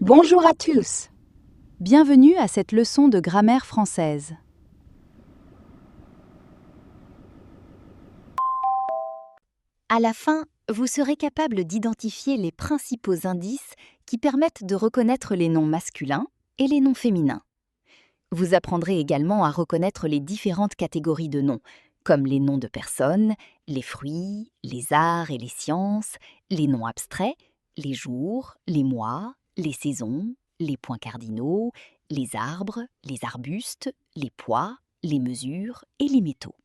Bonjour à tous. Bienvenue à cette leçon de grammaire française. À la fin, vous serez capable d'identifier les principaux indices qui permettent de reconnaître les noms masculins et les noms féminins. Vous apprendrez également à reconnaître les différentes catégories de noms, comme les noms de personnes, les fruits, les arts et les sciences, les noms abstraits, les jours, les mois, les saisons, les points cardinaux, les arbres, les arbustes, les poids, les mesures et les métaux.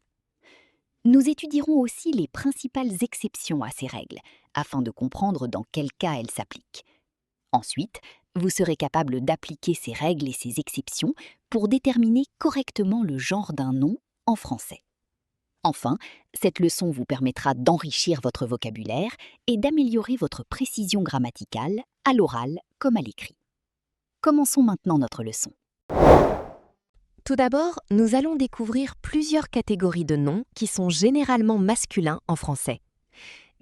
Nous étudierons aussi les principales exceptions à ces règles, afin de comprendre dans quel cas elles s'appliquent. Ensuite, vous serez capable d'appliquer ces règles et ces exceptions pour déterminer correctement le genre d'un nom en français. Enfin, cette leçon vous permettra d'enrichir votre vocabulaire et d'améliorer votre précision grammaticale, à l'oral comme à l'écrit. Commençons maintenant notre leçon. Tout d'abord, nous allons découvrir plusieurs catégories de noms qui sont généralement masculins en français.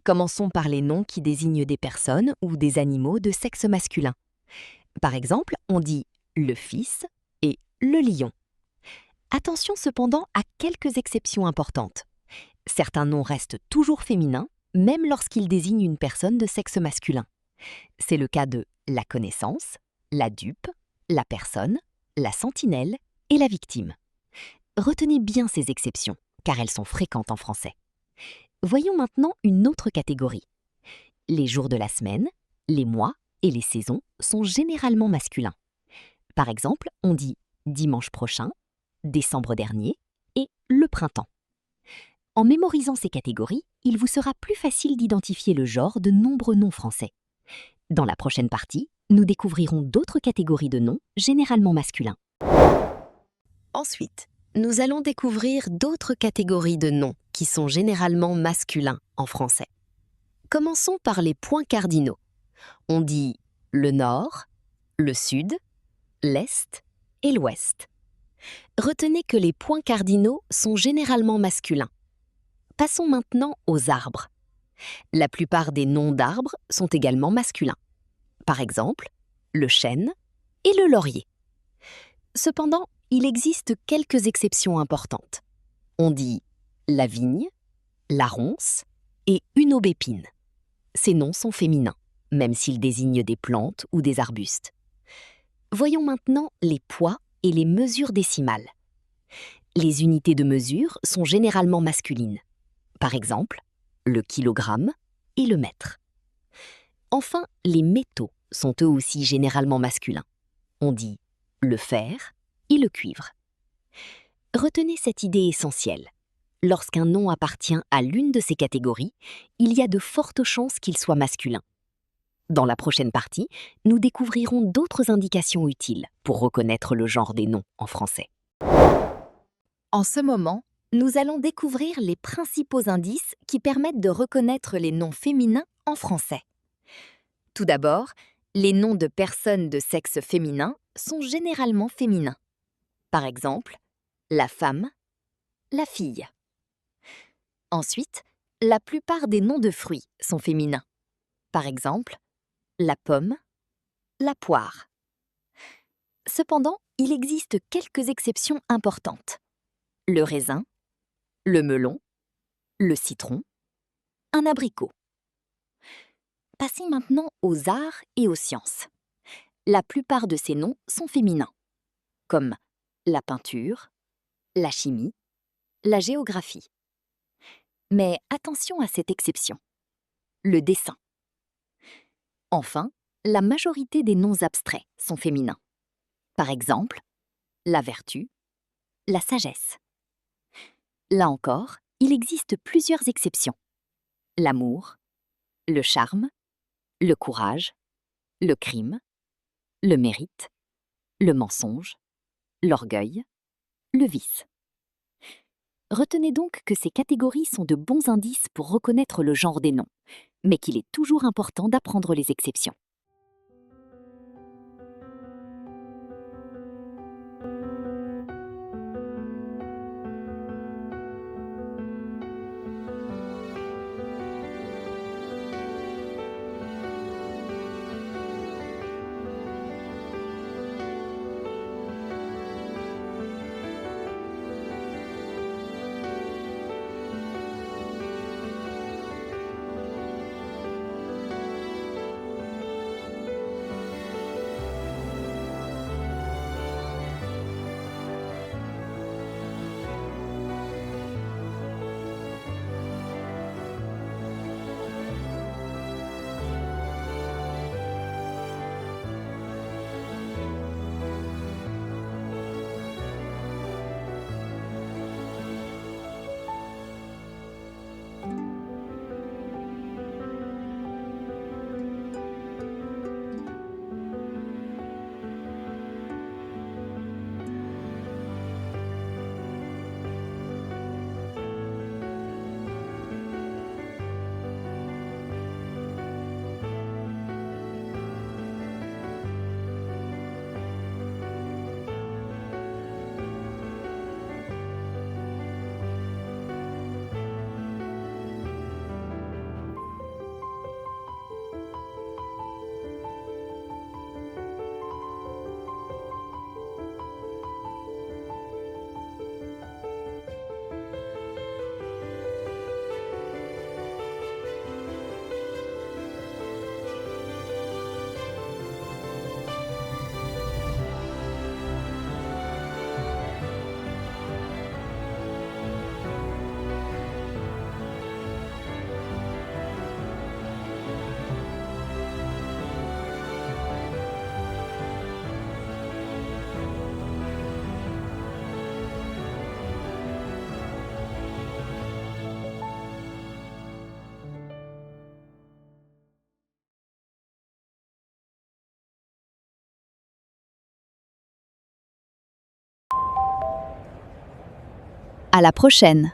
Commençons par les noms qui désignent des personnes ou des animaux de sexe masculin. Par exemple, on dit le fils et le lion. Attention cependant à quelques exceptions importantes. Certains noms restent toujours féminins, même lorsqu'ils désignent une personne de sexe masculin. C'est le cas de la connaissance, la dupe, la personne, la sentinelle et la victime. Retenez bien ces exceptions, car elles sont fréquentes en français. Voyons maintenant une autre catégorie. Les jours de la semaine, les mois et les saisons sont généralement masculins. Par exemple, on dit dimanche prochain, décembre dernier et le printemps. En mémorisant ces catégories, il vous sera plus facile d'identifier le genre de nombreux noms français. Dans la prochaine partie, nous découvrirons d'autres catégories de noms généralement masculins. Ensuite, nous allons découvrir d'autres catégories de noms qui sont généralement masculins en français. Commençons par les points cardinaux. On dit le nord, le sud, l'est et l'ouest. Retenez que les points cardinaux sont généralement masculins. Passons maintenant aux arbres. La plupart des noms d'arbres sont également masculins. Par exemple, le chêne et le laurier. Cependant, il existe quelques exceptions importantes. On dit la vigne, la ronce et une aubépine. Ces noms sont féminins, même s'ils désignent des plantes ou des arbustes. Voyons maintenant les poids et les mesures décimales. Les unités de mesure sont généralement masculines. Par exemple, le kilogramme et le mètre. Enfin, les métaux sont eux aussi généralement masculins. On dit le fer et le cuivre. Retenez cette idée essentielle. Lorsqu'un nom appartient à l'une de ces catégories, il y a de fortes chances qu'il soit masculin. Dans la prochaine partie, nous découvrirons d'autres indications utiles pour reconnaître le genre des noms en français. En ce moment, nous allons découvrir les principaux indices qui permettent de reconnaître les noms féminins en français. Tout d'abord, les noms de personnes de sexe féminin sont généralement féminins. Par exemple, la femme, la fille. Ensuite, la plupart des noms de fruits sont féminins. Par exemple, la pomme, la poire. Cependant, il existe quelques exceptions importantes. Le raisin, le melon, le citron, un abricot. Passons maintenant aux arts et aux sciences. La plupart de ces noms sont féminins, comme la peinture, la chimie, la géographie. Mais attention à cette exception, le dessin. Enfin, la majorité des noms abstraits sont féminins. Par exemple, la vertu, la sagesse. Là encore, il existe plusieurs exceptions. L'amour, le charme, le courage, le crime, le mérite, le mensonge, l'orgueil, le vice. Retenez donc que ces catégories sont de bons indices pour reconnaître le genre des noms, mais qu'il est toujours important d'apprendre les exceptions. À la prochaine!